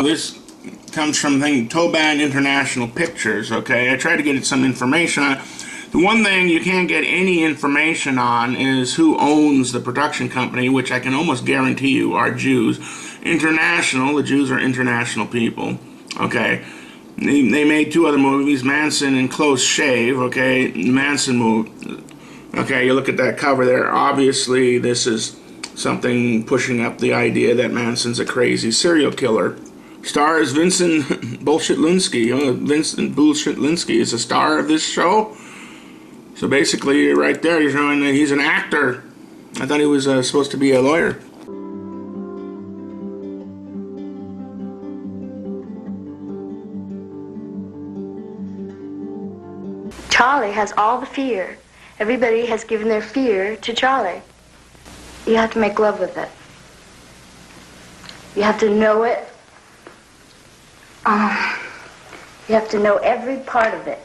This comes from Toban International Pictures, okay? I tried to get some information on it. The one thing you can't get any information on is who owns the production company, which I can almost guarantee you are Jews. International, the Jews are international people, okay? They made two other movies, Manson and Close Shave, okay? Manson movie. Okay, you look at that cover there. Obviously, this is something pushing up the idea that Manson's a crazy serial killer. Stars Vincent Bullshit Linsky. Vincent Bullshit Linsky is a star of this show. So basically, right there, you're showing that he's an actor. I thought he was supposed to be a lawyer. Charlie has all the fear. Everybody has given their fear to Charlie. You have to make love with it. You have to know it. You have to know every part of it.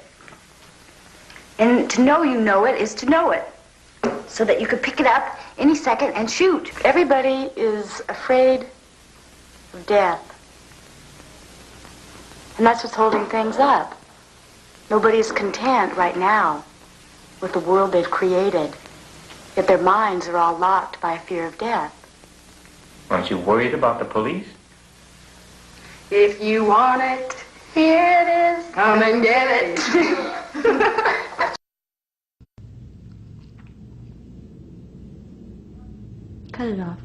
And to know you know it is to know it. So that you could pick it up any second and shoot. Everybody is afraid of death. And that's what's holding things up. Nobody's content right now with the world they've created. Yet their minds are all locked by a fear of death. Aren't you worried about the police? If you want it, here it is. Come and get it. Cut it off.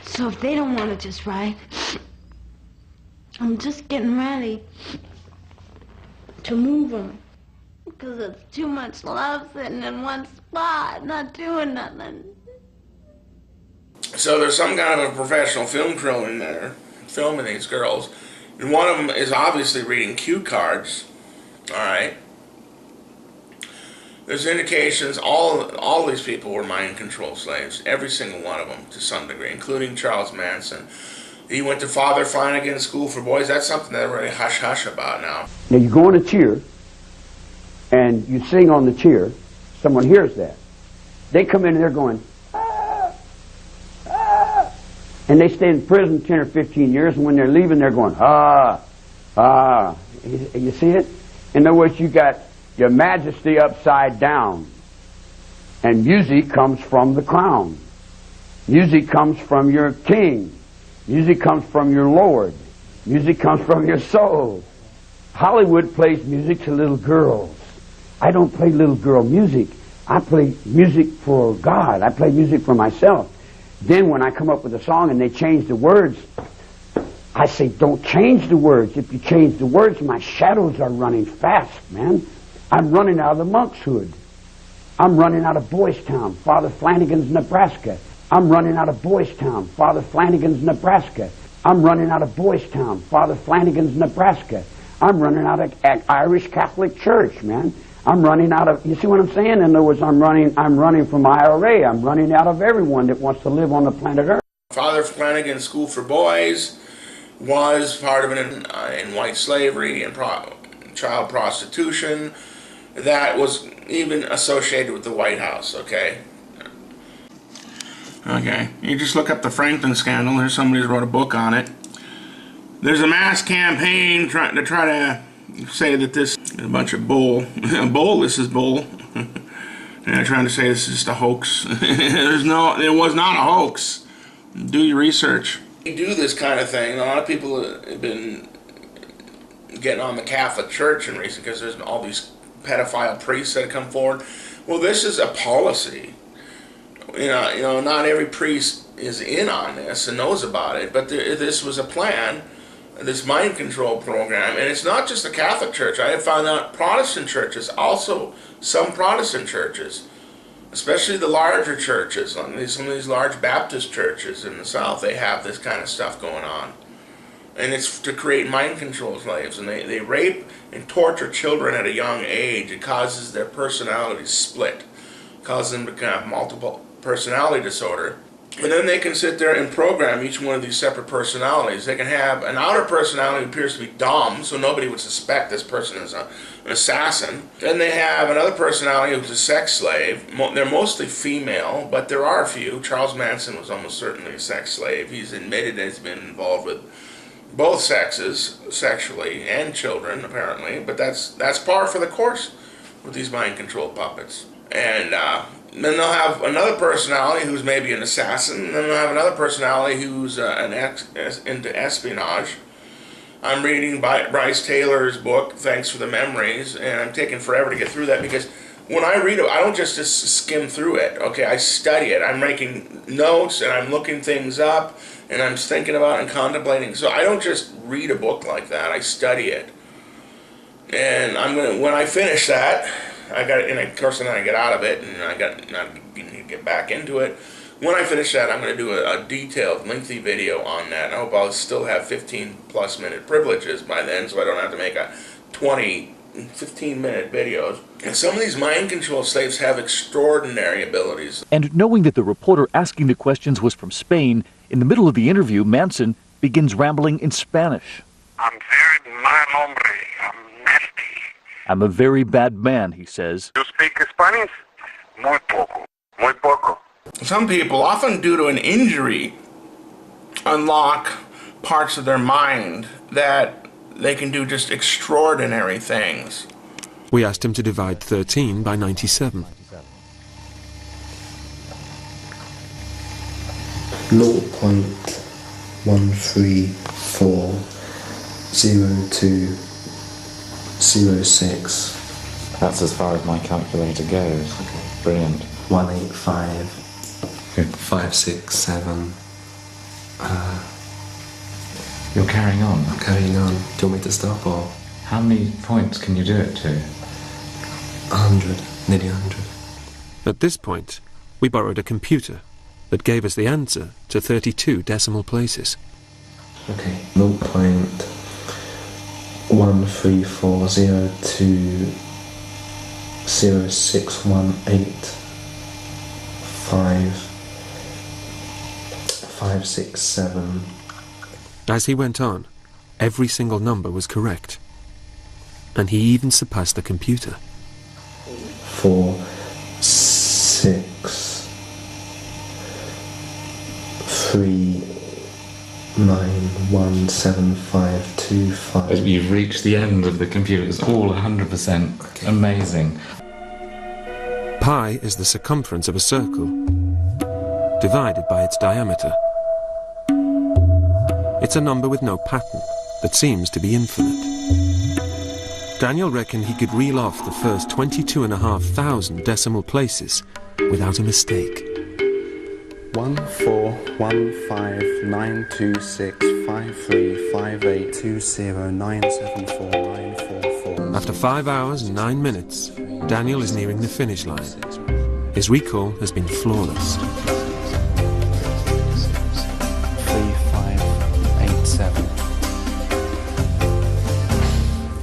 So if they don't want it just right, I'm just getting ready to move them. Because it's too much love sitting in one spot, not doing nothing. So there's some kind of a professional film crew in there, filming these girls. And one of them is obviously reading cue cards. Alright. There's indications all these people were mind control slaves. Every single one of them, to some degree, including Charles Manson. He went to Father Flanagan's School for Boys. That's something they're really hush-hush about now. Now you go on a cheer, and you sing on the cheer, someone hears that. They come in and they're going, ah, ah, and they stay in prison 10 or 15 years, and when they're leaving, they're going, ah, ah. You see it? In other words, you got your majesty upside down, and music comes from the crown. Music comes from your king. Music comes from your Lord. Music comes from your soul. Hollywood plays music to little girls. I don't play little girl music. I play music for God. I play music for myself. Then when I come up with a song and they change the words, I say, don't change the words. If you change the words, my shadows are running fast, man. I'm running out of the monk's hood. I'm running out of Boys Town, Father Flanagan's, Nebraska. I'm running out of Boys Town, Father Flanagan's, Nebraska. I'm running out of Boys Town, Father Flanagan's, Nebraska. I'm running out of Irish Catholic Church, man. I'm running out of, you see what I'm saying? In other words, I'm running from IRA. I'm running out of everyone that wants to live on the planet Earth. Father Flanagan's School for Boys was part of an in white slavery and child prostitution that was even associated with the White House, okay? Okay, you just look up the Franklin scandal. There's somebody who wrote a book on it. There's a mass campaign trying to say that this is a bunch of bull. This is bull. And they're trying to say this is just a hoax. It was not a hoax. Do your research. You do this kind of thing. A lot of people have been getting on the Catholic Church in recent, because there's all these pedophile priests that have come forward. Well, this is a policy. You know, not every priest is in on this and knows about it, but this was a plan, this mind control program, and it's not just the Catholic Church. I have found out Protestant churches, also some Protestant churches, especially the larger churches, some of these large Baptist churches in the South, they have this kind of stuff going on. And it's to create mind control slaves, and they rape and torture children at a young age. It causes their personalities split, causes them to have multiple personality disorder, And then they can sit there and program each one of these separate personalities. They can have an outer personality who appears to be dumb, so nobody would suspect this person is an assassin. Then they have another personality who's a sex slave. They're mostly female, but there are a few. Charles Manson was almost certainly a sex slave. He's admitted that he's been involved with both sexes, sexually, and children, apparently. But that's par for the course with these mind-controlled puppets. And then they'll have another personality who's maybe an assassin, and then they'll have another personality who's into espionage. I'm reading Bryce Taylor's book, Thanks for the Memories, and I'm taking forever to get through that because when I read it, I don't just skim through it. Okay, I study it. I'm making notes, and I'm looking things up, and I'm thinking about and contemplating. So I don't just read a book like that. I study it. And when I finish that, and of course then I get out of it, and I need to get back into it. When I finish that, I'm going to do a detailed, lengthy video on that. I hope I'll still have 15-plus minute privileges by then, so I don't have to make a 15-minute videos. And some of these mind control slaves have extraordinary abilities. And knowing that the reporter asking the questions was from Spain, in the middle of the interview, Manson begins rambling in Spanish. I'm very mal hombre. I'm nasty. I'm a very bad man, he says. You speak Spanish? Muy poco. Muy poco. Some people, often due to an injury, unlock parts of their mind that they can do just extraordinary things. We asked him to divide 13 by 97. 0.1340206. That's as far as my calculator goes. Okay. Brilliant. 185.567. You're carrying on. I'm carrying on. Do you want me to stop or? How many points can you do it to? 100. Nearly 100. At this point, we borrowed a computer that gave us the answer to 32 decimal places. Okay. 0.1340206185567. As he went on, every single number was correct. And he even surpassed the computer. 4, 6, 3, 9, 1, 7, 5, 2, 5. You've reached the end of the computer. It's all 100% Okay. amazing. Pi is the circumference of a circle, divided by its diameter. It's a number with no pattern that seems to be infinite. Daniel reckoned he could reel off the first 22,500 decimal places without a mistake. 1415926535820974944. After 5 hours and 9 minutes, Daniel is nearing the finish line. His recall has been flawless. 3587.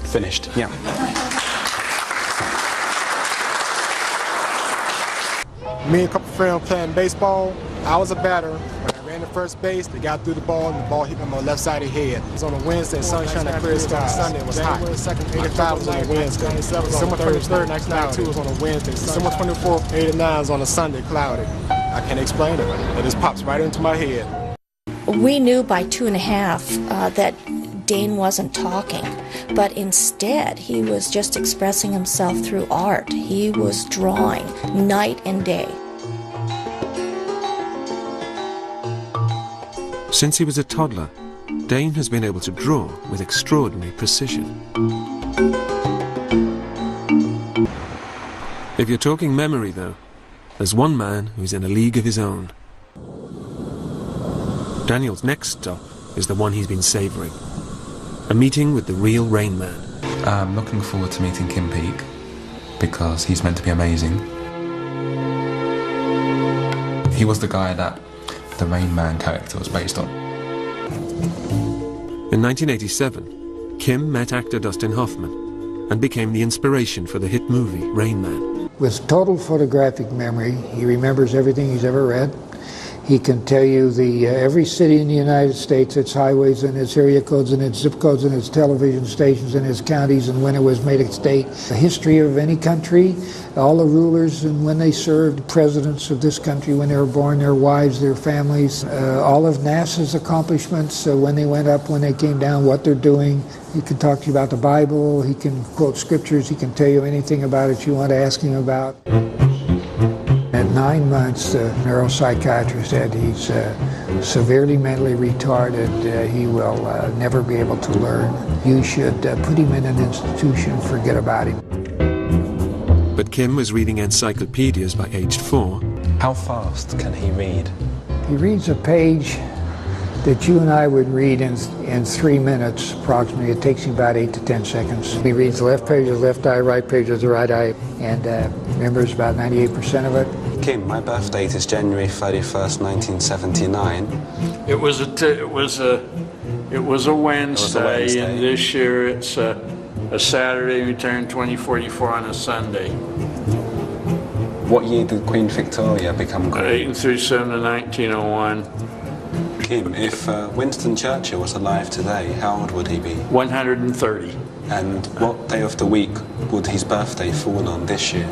Finished, yeah. Me and a couple friends playing baseball. I was a batter. When I ran to first base, they got through the ball, and the ball hit me on my left side of the head. It was on a Wednesday, sunshine and clear skies. Sunday it was hot. 85 was on a Wednesday. December 23rd, 1992 was on a Wednesday. December 24th, 89 was on a Sunday, cloudy. I can't explain it. It just pops right into my head. We knew by 2.5 that Dane wasn't talking, but instead he was just expressing himself through art. He was drawing night and day. Since he was a toddler, Dane has been able to draw with extraordinary precision. If you're talking memory, though, there's one man who's in a league of his own. Daniel's next stop is the one he's been savouring. A meeting with the real Rain Man. I'm looking forward to meeting Kim Peek because he's meant to be amazing. He was the guy that the Rain Man character was based on. In 1987, Kim met actor Dustin Hoffman and became the inspiration for the hit movie Rain Man. With total photographic memory, he remembers everything he's ever read. He can tell you every city in the United States, its highways and its area codes and its zip codes and its television stations and its counties and when it was made a state. The history of any country, all the rulers and when they served, presidents of this country, when they were born, their wives, their families, all of NASA's accomplishments, when they went up, when they came down, what they're doing. He can talk to you about the Bible. He can quote scriptures. He can tell you anything about it you want to ask him about. At 9 months, the neuropsychiatrist said he's severely mentally retarded. He will never be able to learn. You should put him in an institution, forget about him. But Kim was reading encyclopedias by age 4. How fast can he read? He reads a page that you and I would read in 3 minutes approximately. It takes him about 8 to 10 seconds. He reads the left page of the left eye, right page of the right eye, and remembers about 98% of it. Kim, my birth date is January 31st, 1979. It was a Wednesday, and this year it's a Saturday. We turned 2044 on a Sunday. What year did Queen Victoria become queen? 1837 to 1901. Kim, if Winston Churchill was alive today, how old would he be? 130. And what day of the week would his birthday fall on this year?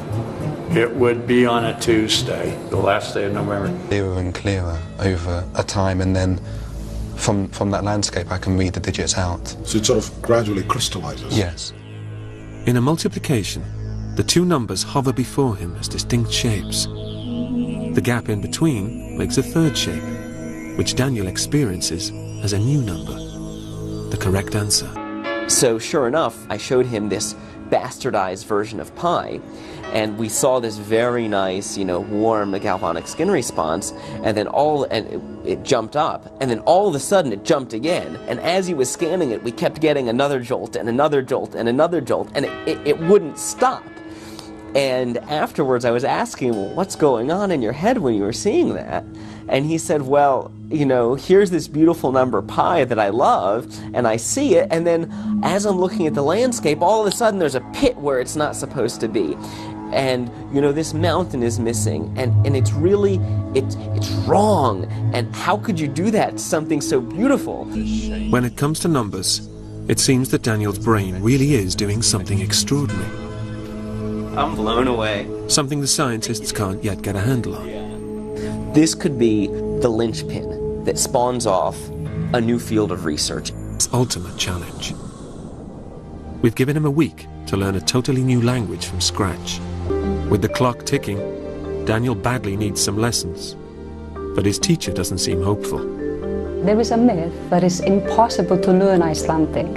It would be on a Tuesday, the last day of November. Clearer and clearer over a time, and then from that landscape I can read the digits out. So it sort of gradually crystallizes? Yes. In a multiplication, the two numbers hover before him as distinct shapes. The gap in between makes a third shape, which Daniel experiences as a new number, the correct answer. So sure enough, I showed him this bastardized version of pi, and we saw this very nice, warm galvanic skin response, and then it jumped up, and then all of a sudden it jumped again, and as he was scanning it, we kept getting another jolt and another jolt and another jolt, and it wouldn't stop. And afterwards I was asking him, well, what's going on in your head when you were seeing that? And he said, well, here's this beautiful number pi that I love, and I see it, and then as I'm looking at the landscape, all of a sudden there's a pit where it's not supposed to be. And, this mountain is missing, and it's really, it's wrong. And how could you do that to something so beautiful? When it comes to numbers, it seems that Daniel's brain really is doing something extraordinary. I'm blown away. Something the scientists can't yet get a handle on. This could be the linchpin that spawns off a new field of research. It's ultimate challenge. We've given him a week to learn a totally new language from scratch. With the clock ticking, Daniel badly needs some lessons, but his teacher doesn't seem hopeful. There is a myth that it's impossible to learn Icelandic.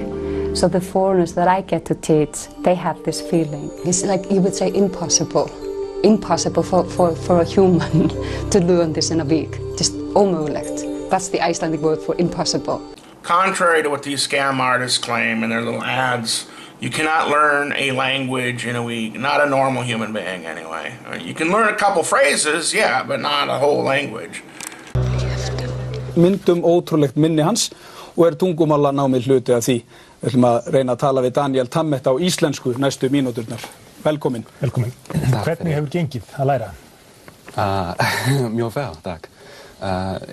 So the foreigners that I get to teach, they have this feeling. It's like you would say impossible. Impossible for a human to learn this in a week. Just omögulegt. That's the Icelandic word for impossible. Contrary to what these scam artists claim in their little ads, you cannot learn a language in a week. Not a normal human being, anyway. You can learn a couple phrases, yeah, but not a whole language. Myndum ótrúlegt minni hans og tungumálanámið hluti af því. Við ætlum að reyna að tala við Daniel Tammet á íslensku næstu mínúturnar. Velkomin. Velkomin. Hvernig hefur gengið að læra? Mjög vel, takk.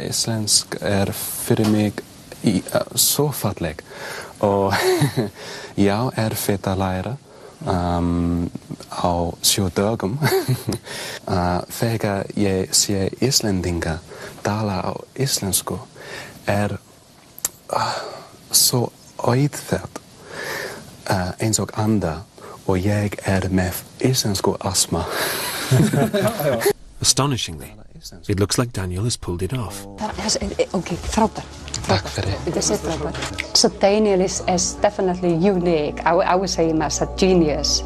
Íslensk fyrir mig svo falleg og já, erfitt að læra á 7 dögum. Þegar ég sé Íslendinga tala á íslensku svo auðvelt eins og anda og ég með íslensku astma. Astonishingly, it looks like Daniel has pulled it off. Okay, frábær. Takk fyrir. This is frábær. So Daniel is definitely unique. I would say him as a genius.